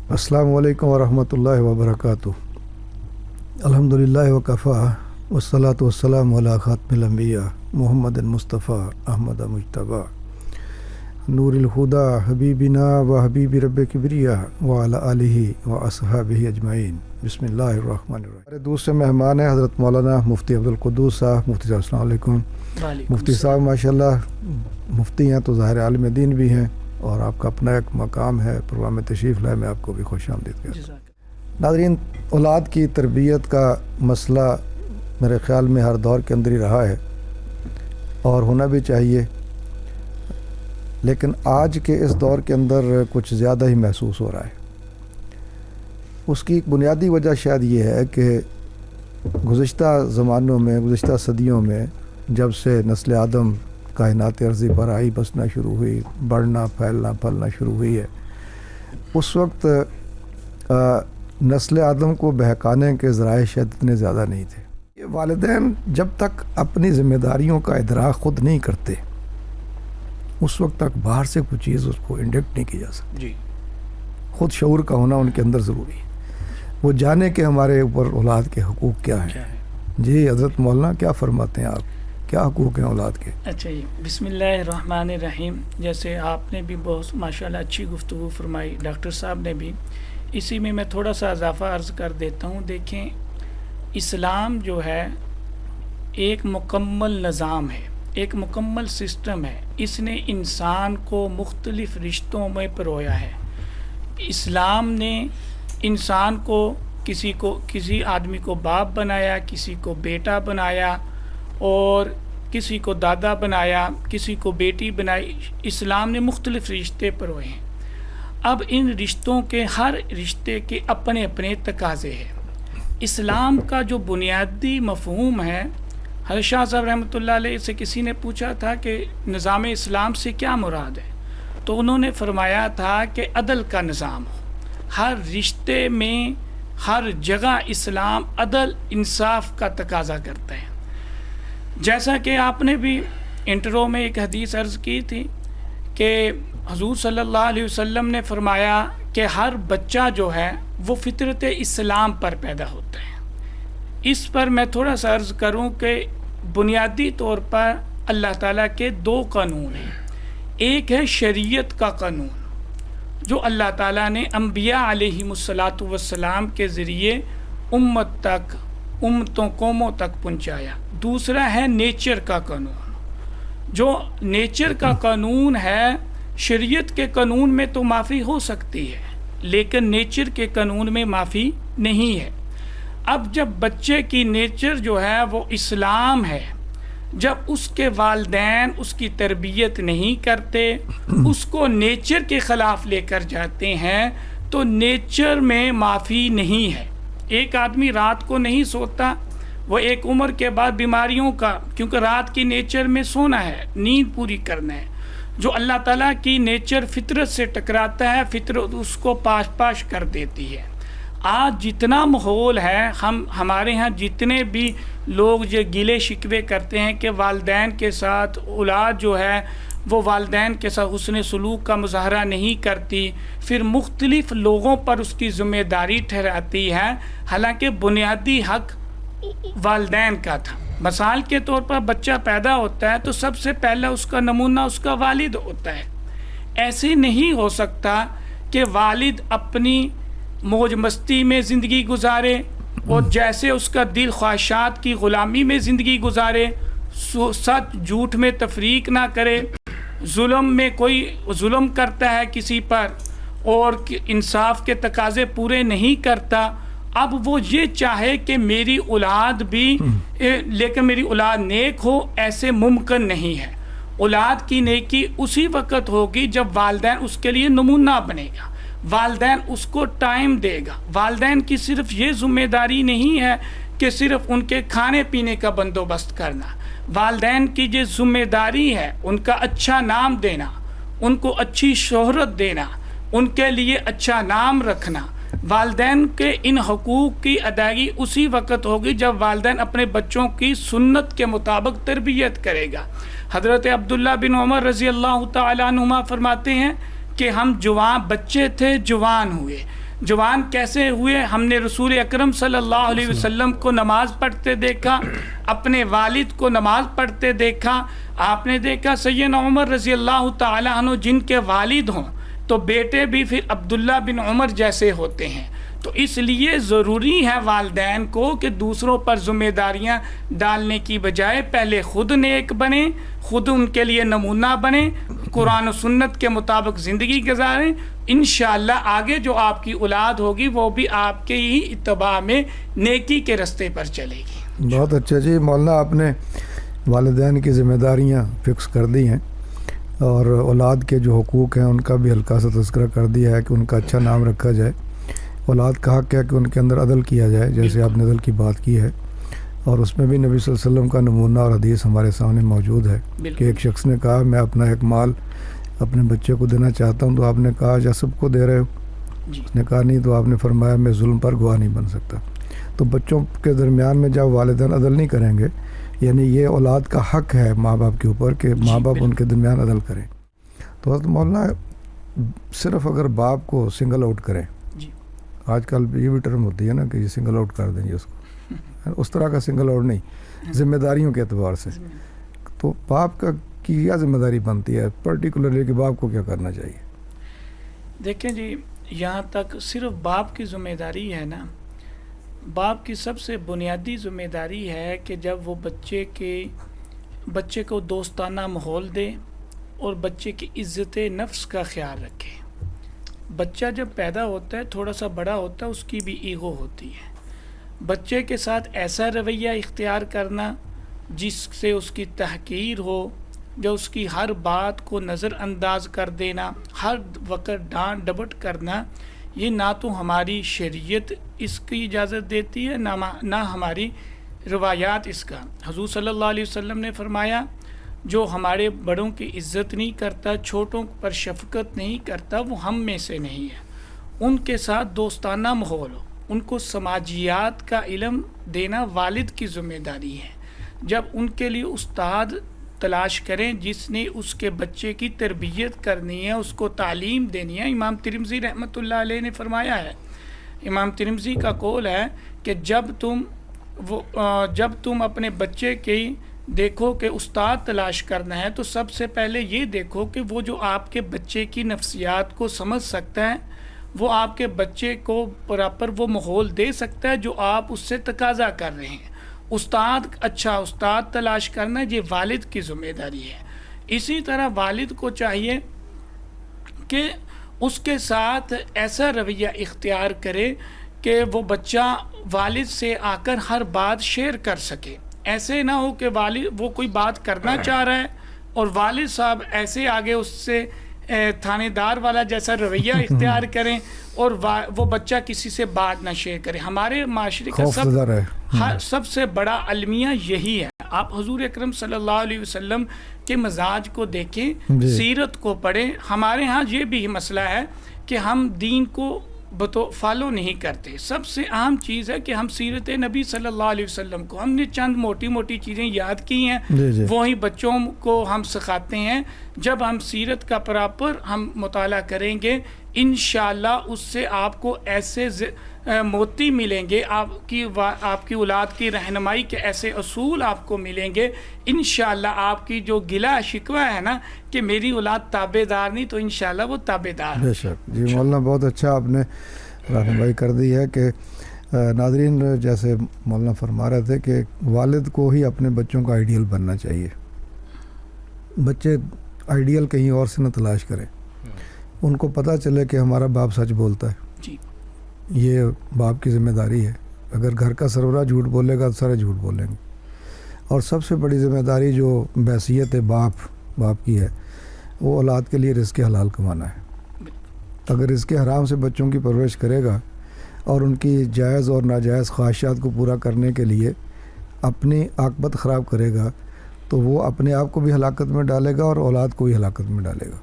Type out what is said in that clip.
अस्सलामु अलैकुम वरहमतुल्लाहि वबरकातुह। अल्हम्दुलिल्लाहि वकफ़ा वस्सलातु वस्सलामु अला खातिमिल अंबिया मुहम्मदिन मुस्तफ़ा अहमद मुज्तबा नूरिल हुदा हबीबिना व हबीबी रब्बि किब्रिया व अला आलिहि व अस्हाबिहि अजमाइन। बिस्मिल्लाहिर्रहमानिर्रहीम। हमारे दूसरे मेहमान हैं हज़रत मौलाना मुफ्ती अब्दुल कुद्दूस साहब। मुफ्ती साहब अस्सलामु अलैकुम। मुफ्ती साहब माशाल्लाह मुफ्ती हैं तो ज़ाहिर आलिम दीन भी हैं और आपका अपना एक मकाम है। प्रोग्राम में तशरीफ़ लाए, मैं आपको भी खुश आमदीद कहता हूँ। नाज़रीन, औलाद की तरबियत का मसला मेरे ख़्याल में हर दौर के अंदर ही रहा है और होना भी चाहिए, लेकिन आज के इस दौर के अंदर कुछ ज़्यादा ही महसूस हो रहा है। उसकी एक बुनियादी वजह शायद ये है कि गुज़िश्ता ज़मानों में, गुज़िश्ता सदियों में जब से नस्ल आदम कायनात अर्ज़ी पर आई बसना शुरू हुई, बढ़ना फैलना फलना शुरू हुई है, उस वक्त नस्ल आदम को बहकाने के ज़राए शायद इतने ज़्यादा नहीं थे। ये वालिदैन जब तक अपनी ज़िम्मेदारियों का इदराक ख़ुद नहीं करते उस वक्त तक बाहर से कोई चीज़ उसको इंजेक्ट नहीं की जा सकती जी। ख़ुद शऊर का होना उनके अंदर ज़रूरी है। वो जाने कि हमारे ऊपर औलाद के हकूक़ क्या है। जी हज़रत मौलाना क्या फरमाते हैं आप, क्या हकूक़ हैं औलाद के? अच्छा जी, बिस्मिल्लाहिर्रहमानिर्रहीम। जैसे आपने भी बहुत माशाल्लाह अच्छी गुफ्तगू फरमाई, डॉक्टर साहब ने भी, इसी में मैं थोड़ा सा इजाफ़ा अर्ज़ कर देता हूँ। देखें, इस्लाम जो है एक मुकम्मल निज़ाम है, एक मुकम्मल सिस्टम है। इसने इंसान को मुख्तलिफ़ रिश्तों में परोया है। इस्लाम ने इंसान को किसी आदमी को बाप बनाया, किसी को बेटा बनाया और किसी को दादा बनाया, किसी को बेटी बनाई। इस्लाम ने मुख्तलिफ़ रिश्ते परोए हैं। अब इन रिश्तों के हर रिश्ते के अपने अपने तकाज़े हैं। इस्लाम का जो बुनियादी मफ़हूम है, हज़रत शाह साहब रहमतुल्लाह अलैह से किसी ने पूछा था कि निज़ाम इस्लाम से क्या मुराद है, तो उन्होंने फरमाया था कि अदल का निज़ाम हो। हर रिश्ते में हर जगह इस्लाम अदल इंसाफ का तकाज़ा करता है। जैसा कि आपने भी इंट्रो में एक हदीस अर्ज़ की थी कि हुज़ूर सल्लल्लाहु अलैहि वसल्लम ने फरमाया कि हर बच्चा जो है वो फितरत इस्लाम पर पैदा होता है। इस पर मैं थोड़ा सा अर्ज़ करूं कि बुनियादी तौर पर अल्लाह ताला के दो कानून हैं। एक है शरीयत का कानून जो अल्लाह ताला ने अंबिया अलैहिमुस्सलातु वस्सलाम के ज़रिए उम्मत तक, उम्मतों कौमों तक पहुँचाया। दूसरा है नेचर का कानून। जो नेचर का कानून है, शरीयत के कानून में तो माफ़ी हो सकती है लेकिन नेचर के कानून में माफ़ी नहीं है। अब जब बच्चे की नेचर जो है वो इस्लाम है, जब उसके वालिदैन उसकी तरबियत नहीं करते, उसको नेचर के ख़िलाफ़ लेकर जाते हैं, तो नेचर में माफ़ी नहीं है। एक आदमी रात को नहीं सोता, वो एक उम्र के बाद बीमारियों का, क्योंकि रात की नेचर में सोना है, नींद पूरी करना है। जो अल्लाह ताला की नेचर फितरत से टकराता है, फितरत उसको पाश कर देती है। आज जितना माहौल है, हमारे यहाँ जितने भी लोग जो गिले शिकवे करते हैं कि वालिदैन के साथ औलाद जो है वो वालिदैन के साथ हुस्न सलूक का मुज़ाहरा नहीं करती, फिर मुख्तलिफ़ लोगों पर उसकी ज़िम्मेदारी ठहराती है, हालांकि बुनियादी हक़ वालिदैन का था। मिसाल के तौर पर बच्चा पैदा होता है तो सबसे पहला उसका नमूना उसका वालिद होता है। ऐसे नहीं हो सकता कि वालिद अपनी मौज मस्ती में ज़िंदगी गुजारे और जैसे उसका दिल ख्वाहिशात की ग़ुलामी में ज़िंदगी गुजारे, सच झूठ में तफरीक ना करे, जुल्म में कोई जुल्म करता है किसी पर और इंसाफ के तकाज़े पूरे नहीं करता। अब वो ये चाहे कि मेरी औलाद भी लेकिन मेरी औलाद नेक हो, ऐसे मुमकिन नहीं है। औलाद की नेकी उसी वक्त होगी जब वालिदैन उसके लिए नमूना बनेगा, वालिदैन उसको टाइम देगा। वालिदैन की सिर्फ ये ज़िम्मेदारी नहीं है कि सिर्फ उनके खाने पीने का बंदोबस्त करना। वालिदैन की जो ज़िम्मेदारी है उनका अच्छा नाम देना, उनको अच्छी शोहरत देना, उनके लिए अच्छा नाम रखना। वालिदैन के इन हकूक़ की अदायगी उसी वक्त होगी जब वालिदैन अपने बच्चों की सुन्नत के मुताबिक तरबियत करेगा। हज़रत अब्दुल्ला बिन उमर रज़ी अल्लाह तआला अन्हुमा फरमाते हैं कि हम जवान बच्चे थे, जवान हुए, جوان کیسے ہوئے؟ ہم نے رسول اکرم صلی اللہ علیہ وسلم کو نماز پڑھتے دیکھا، اپنے والد کو نماز پڑھتے دیکھا. آپ نے دیکھا سیدنا عمر رضی اللہ تعالی عنہ جن کے والد ہوں تو بیٹے بھی پھر عبداللہ بن عمر جیسے ہوتے ہیں. تو اس لیے ضروری ہے والدین کو کہ دوسروں پر ذمہ داریاں ڈالنے کی بجائے پہلے خود نیک بنیں، خود ان کے لیے نمونہ بنیں، قرآن و سنت کے مطابق زندگی گزاریں. انشاءاللہ آگے جو آپ کی اولاد ہوگی وہ بھی آپ کے ہی اتباع میں نیکی کے رستے پر چلے گی. بہت اچھا جی مولانا، آپ نے والدین کی ذمہ داریاں فکس کر دی ہیں اور اولاد کے جو حقوق ہیں ان کا بھی ہلکا سا تذکرہ کر دیا ہے کہ ان کا اچھا نام رکھا جائے. اولاد کا حق ہے کہ ان کے اندر عدل کیا جائے، جیسے آپ نے عدل کی بات کی ہے، اور اس میں بھی نبی صلی اللہ علیہ وسلم کا نمونہ اور حدیث ہمارے سامنے موجود ہے کہ ایک شخص نے کہا میں اپنا ایک مال اپنے بچے کو دینا چاہتا ہوں، تو آپ نے کہا یا سب کو دے رہے ہو؟ اس نے کہا نہیں. تو آپ نے فرمایا میں ظلم پر گواہ نہیں بن سکتا. تو بچوں کے درمیان میں جب والدین عدل نہیں کریں گے، یعنی یہ اولاد کا حق ہے ماں باپ کے اوپر کہ ماں باپ ان کے درمیان عدل کریں. تو حضرت مولانا صرف اگر باپ کو سنگل آؤٹ کریں، آج کل یہ بھی ٹرم ہوتی ہے نا کہ یہ سنگل آؤٹ کر دیں گے اس کو، اس طرح کا سنگل آؤٹ نہیں، ذمہ داریوں کے اعتبار سے. تو باپ کا کی کیا ذمہ داری بنتی ہے پرٹیکولرلی کہ باپ کو کیا کرنا چاہیے؟ دیکھیں جی، یہاں تک صرف باپ کی ذمہ داری ہے نا، باپ کی سب سے بنیادی ذمہ داری ہے کہ جب وہ بچے کو دوستانہ ماحول دے اور بچے کی عزت نفس کا خیال رکھے. بچہ جب پیدا ہوتا ہے تھوڑا سا بڑا ہوتا ہے، اس کی بھی ایگو ہوتی ہے. بچے کے ساتھ ایسا رویہ اختیار کرنا جس سے اس کی تحقیر ہو، جو اس کی ہر بات کو نظر انداز کر دینا، ہر وقت ڈانٹ ڈپٹ کرنا، یہ نہ تو ہماری شریعت اس کی اجازت دیتی ہے نہ ہماری روایات اس کا. حضور صلی اللہ علیہ وسلم نے فرمایا جو ہمارے بڑوں کی عزت نہیں کرتا، چھوٹوں پر شفقت نہیں کرتا، وہ ہم میں سے نہیں ہے. ان کے ساتھ دوستانہ ماحول ہو، ان کو سماجیات کا علم دینا والد کی ذمہ داری ہے. جب ان کے لیے استاد تلاش کریں جس نے اس کے بچے کی تربیت کرنی ہے، اس کو تعلیم دینی ہے. امام ترمذی رحمۃ اللہ علیہ نے فرمایا ہے، امام ترمذی کا قول ہے کہ جب تم اپنے بچے کی دیکھو کہ استاد تلاش کرنا ہے تو سب سے پہلے یہ دیکھو کہ وہ جو آپ کے بچے کی نفسیات کو سمجھ سکتا ہے، وہ آپ کے بچے کو پراپر وہ ماحول دے سکتا ہے جو آپ اس سے تقاضا کر رہے ہیں. اچھا استاد تلاش کرنا یہ والد کی ذمہ داری ہے. اسی طرح والد کو چاہیے کہ اس کے ساتھ ایسا رویہ اختیار کرے کہ وہ بچہ والد سے آ کر ہر بات شیئر کر سکے. ایسے نہ ہو کہ والد وہ کوئی بات کرنا چاہ رہا ہے اور والد صاحب ایسے آگے اس سے تھانے دار والا جیسا رویہ اختیار کریں اور وہ بچہ کسی سے بات نہ شیئر کرے. ہمارے معاشرے کا سب سے بڑا المیہ یہی ہے. آپ حضور اکرم صلی اللہ علیہ وسلم کے مزاج کو دیکھیں، سیرت کو پڑھیں. ہمارے ہاں یہ بھی مسئلہ ہے کہ ہم دین کو فالو نہیں کرتے. سب سے اہم چیز ہے کہ ہم سیرت نبی صلی اللہ علیہ وسلم کو ہم نے چند موٹی موٹی چیزیں یاد کی ہیں، وہی بچوں کو ہم سکھاتے ہیں. جب ہم سیرت کا پراپر ہم مطالعہ کریں گے انشاءاللہ اس سے آپ کو ایسے موتی ملیں گے، آپ کی اولاد کی رہنمائی کے ایسے اصول آپ کو ملیں گے. انشاءاللہ آپ کی جو گلہ شکوہ ہے نا کہ میری اولاد تابع دار نہیں، تو انشاءاللہ وہ تابع دار. بے شک جی مولانا، بہت اچھا آپ نے رہنمائی کر دی ہے کہ ناظرین جیسے مولانا فرما رہے تھے کہ والد کو ہی اپنے بچوں کا آئیڈیل بننا چاہیے. بچے آئیڈیل کہیں اور سے نہ تلاش کریں، ان کو پتہ چلے کہ ہمارا باپ سچ بولتا ہے. یہ باپ کی ذمہ داری ہے. اگر گھر کا سربراہ جھوٹ بولے گا تو سارے جھوٹ بولیں گے. اور سب سے بڑی ذمہ داری جو بحیثیت باپ کی ہے وہ اولاد کے لیے رزق حلال کمانا ہے. اگر رزق حرام سے بچوں کی پرورش کرے گا اور ان کی جائز اور ناجائز خواہشات کو پورا کرنے کے لیے اپنی عاقبت خراب کرے گا تو وہ اپنے آپ کو بھی ہلاکت میں ڈالے گا اور اولاد کو بھی ہلاکت میں ڈالے گا.